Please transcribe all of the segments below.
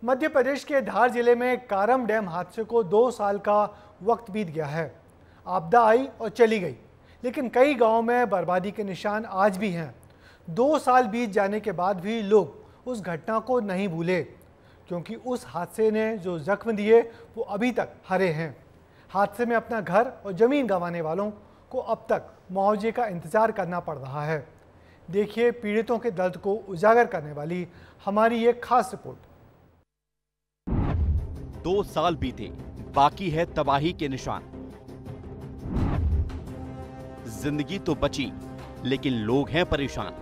मध्य प्रदेश के धार जिले में कारम डैम हादसे को 2 साल का वक्त बीत गया है। आपदा आई और चली गई, लेकिन कई गांवों में बर्बादी के निशान आज भी हैं। 2 साल बीत जाने के बाद भी लोग उस घटना को नहीं भूले, क्योंकि उस हादसे ने जो जख्म दिए वो अभी तक हरे हैं। हादसे में अपना घर और ज़मीन गंवाने वालों को अब तक मुआवजे का इंतज़ार करना पड़ रहा है। देखिए पीड़ितों के दर्द को उजागर करने वाली हमारी ये खास रिपोर्ट। 2 साल बीते, बाकी है तबाही के निशान। जिंदगी तो बची, लेकिन लोग हैं परेशान।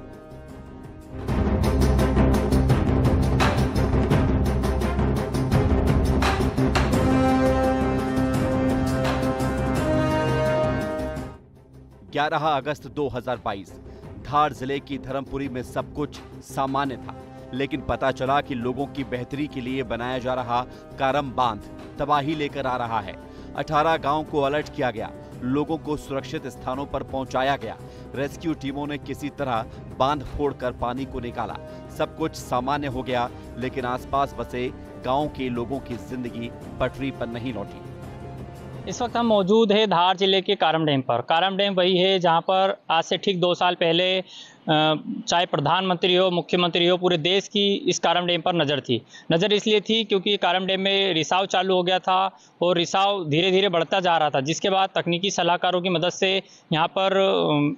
अगस्त 2022 धार जिले की धर्मपुरी में सब कुछ सामान्य था, लेकिन पता चला कि लोगों की बेहतरी के लिए बनाया जा रहा कारम बांध तबाही लेकर आ रहा है। 18 गांव को अलर्ट किया गया, लोगों को सुरक्षित स्थानों पर पहुंचाया गया। रेस्क्यू टीमों ने किसी तरह बांध फोड़कर पानी को निकाला। सब कुछ सामान्य हो गया, लेकिन आसपास बसे गांव के लोगों की जिंदगी पटरी पर नहीं लौटी। इस वक्त हम मौजूद है धार जिले के कारम डैम पर। कारम डैम वही है जहां पर आज से ठीक 2 साल पहले चाहे प्रधानमंत्री हो, मुख्यमंत्री हो, पूरे देश की इस कारम डैम पर नज़र थी। नज़र इसलिए थी क्योंकि कारम डैम में रिसाव चालू हो गया था और रिसाव धीरे धीरे बढ़ता जा रहा था, जिसके बाद तकनीकी सलाहकारों की मदद से यहाँ पर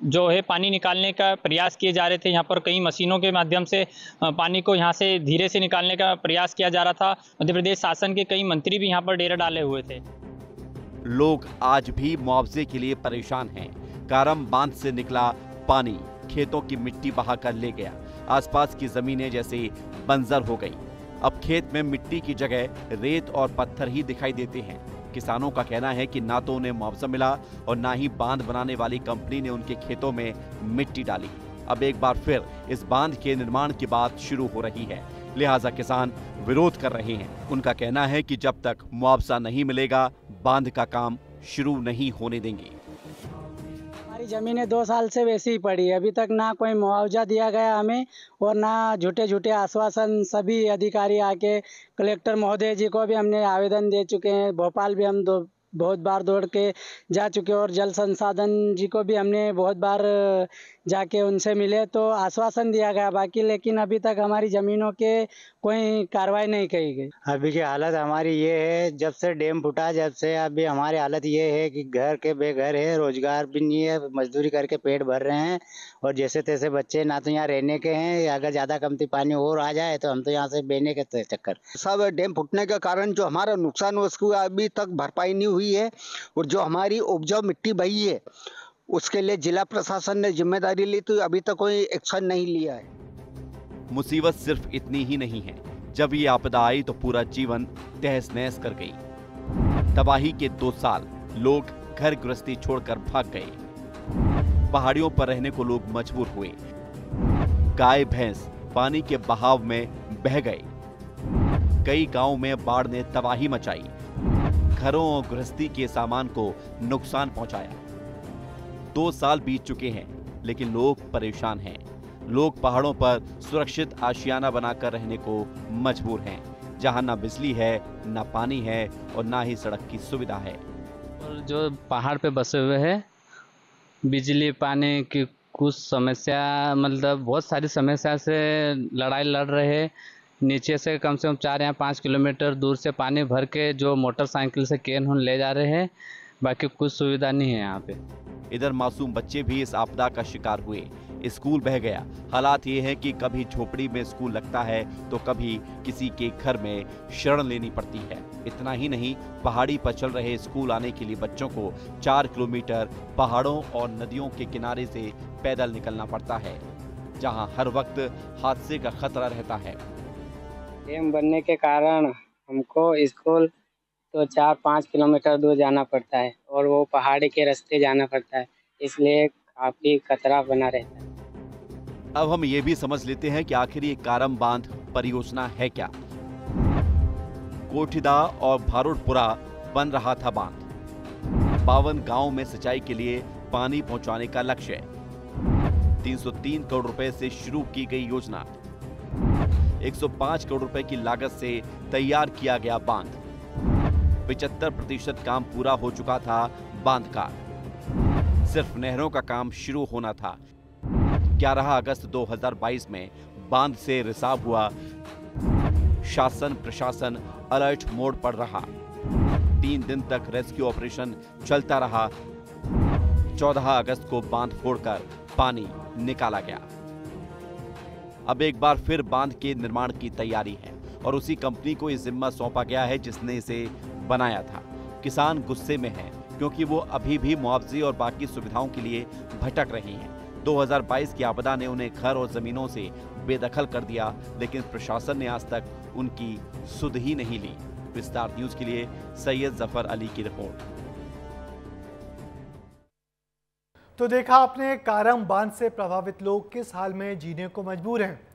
जो है पानी निकालने का प्रयास किए जा रहे थे। यहाँ पर कई मशीनों के माध्यम से पानी को यहाँ से धीरे से निकालने का प्रयास किया जा रहा था। मध्य प्रदेश शासन के कई मंत्री भी यहाँ पर डेरा डाले हुए थे। लोग आज भी मुआवजे के लिए परेशान हैं। कारम बांध से निकला पानी खेतों की मिट्टी बहाकर ले गया। आसपास की जमीनें जैसे बंजर हो गई। अब खेत में मिट्टी की जगह रेत और पत्थर ही दिखाई देते हैं। किसानों का कहना है कि ना तो उन्हें मुआवजा मिला और ना ही बांध बनाने वाली कंपनी ने उनके खेतों में मिट्टी डाली। अब एक बार फिर इस बांध के निर्माण की बात शुरू हो रही है, लिहाजा किसान विरोध कर रहे हैं। उनका कहना है कि जब तक मुआवजा नहीं मिलेगा, बांध का काम शुरू नहीं होने देंगे। हमारी जमीनें 2 साल से वैसी ही पड़ी है, अभी तक ना कोई मुआवजा दिया गया हमें और ना झूठे झूठे आश्वासन। सभी अधिकारी आके कलेक्टर महोदय जी को भी हमने आवेदन दे चुके हैं, भोपाल भी हम बहुत बार दौड़ के जा चुके और जल संसाधन जी को भी हमने बहुत बार जाके उनसे मिले तो आश्वासन दिया गया बाकी, लेकिन अभी तक हमारी ज़मीनों के कोई कार्रवाई नहीं की गई। अभी की हालत हमारी ये है, जब से डैम फूटा जब से अभी हमारी हालत ये है कि घर के बेघर है, रोजगार भी नहीं है, मजदूरी करके पेट भर रहे हैं और जैसे तैसे बच्चे ना तो यहाँ रहने के हैं। अगर ज़्यादा कमती पानी और आ जाए तो हम तो यहाँ से बहने के चक्कर। सब डैम फूटने के कारण जो हमारा नुकसान हुआ उसको अभी तक भरपाई नहीं हुई है और जो हमारी उपजाऊ मिट्टी बही है उसके लिए जिला प्रशासन ने जिम्मेदारी ली तो अभी तक कोई एक्शन नहीं लिया है। मुसीबत सिर्फ इतनी ही नहीं है, जब ये आपदा आई तो पूरा जीवन तहस नहस कर गई। तबाही के 2 साल, लोग घर गृहस्थी छोड़कर भाग गए। पहाड़ियों पर रहने को लोग मजबूर हुए। गाय भैंस पानी के बहाव में बह गए। कई गांवों में बाढ़ ने तबाही मचाई, घरों और गृहस्थी के सामान को नुकसान पहुंचाया। 2 साल बीत चुके हैं, लेकिन लोग परेशान हैं। लोग पहाड़ों पर सुरक्षित आशियाना बनाकर रहने को मजबूर हैं, जहां ना बिजली है, ना पानी है और ना ही सड़क की सुविधा है। और जो पहाड़ पे बसे हुए हैं, बिजली पानी की कुछ समस्या, मतलब बहुत सारी समस्या से लड़ाई लड़ रहे हैं। नीचे से कम 4 या 5 किलोमीटर दूर से पानी भर के जो मोटरसाइकिल से कैन ले जा रहे हैं, बाकी कुछ सुविधा नहीं है यहाँ पे। इधर मासूम बच्चे भी इस आपदा का शिकार हुए। स्कूल बह गया। हालात ये है कि कभी झोपड़ी में स्कूल लगता है तो कभी किसी के घर में शरण लेनी पड़ती है। इतना ही नहीं, पहाड़ी पर चल रहे स्कूल आने के लिए बच्चों को 4 किलोमीटर पहाड़ों और नदियों के किनारे से पैदल निकलना पड़ता है, जहां हर वक्त हादसे का खतरा रहता है। डैम बनने के कारण हमको स्कूल तो 4-5 किलोमीटर दूर जाना पड़ता है और वो पहाड़ी के रास्ते जाना पड़ता है, इसलिए काफी खतरा बना रहता है। अब हम ये भी समझ लेते हैं कि आखिर ये कारम बांध परियोजना है क्या। कोठीदा और भारोडपुरा बन रहा था बांध। 52 गांव में सिंचाई के लिए पानी पहुंचाने का लक्ष्य। 303 करोड़ रुपए से शुरू की गई योजना। 105 करोड़ रुपए की लागत से तैयार किया गया बांध। 75% काम पूरा हो चुका था बांध का, सिर्फ नहरों का काम शुरू होना था। 11 अगस्त 2022 में बांध से रिसाव हुआ। शासन प्रशासन अलर्ट मोड पर रहा। 3 दिन तक रेस्क्यू ऑपरेशन चलता रहा। 14 अगस्त को बांध फोड़कर पानी निकाला गया। अब एक बार फिर बांध के निर्माण की तैयारी है और उसी कंपनी को ये जिम्मा सौंपा गया है जिसने इसे बनाया था। किसान गुस्से में हैं क्योंकि वो अभी भी मुआवजे और बाकी सुविधाओं के लिए भटक रही हैं। 2022 की आपदा ने उन्हें घर और जमीनों से बेदखल कर दिया, लेकिन प्रशासन ने आज तक उनकी सुध ही नहीं ली। विस्तार न्यूज के लिए सैयद जफर अली की रिपोर्ट। तो देखा आपने कारम बांध से प्रभावित लोग किस हाल में जीने को मजबूर हैं।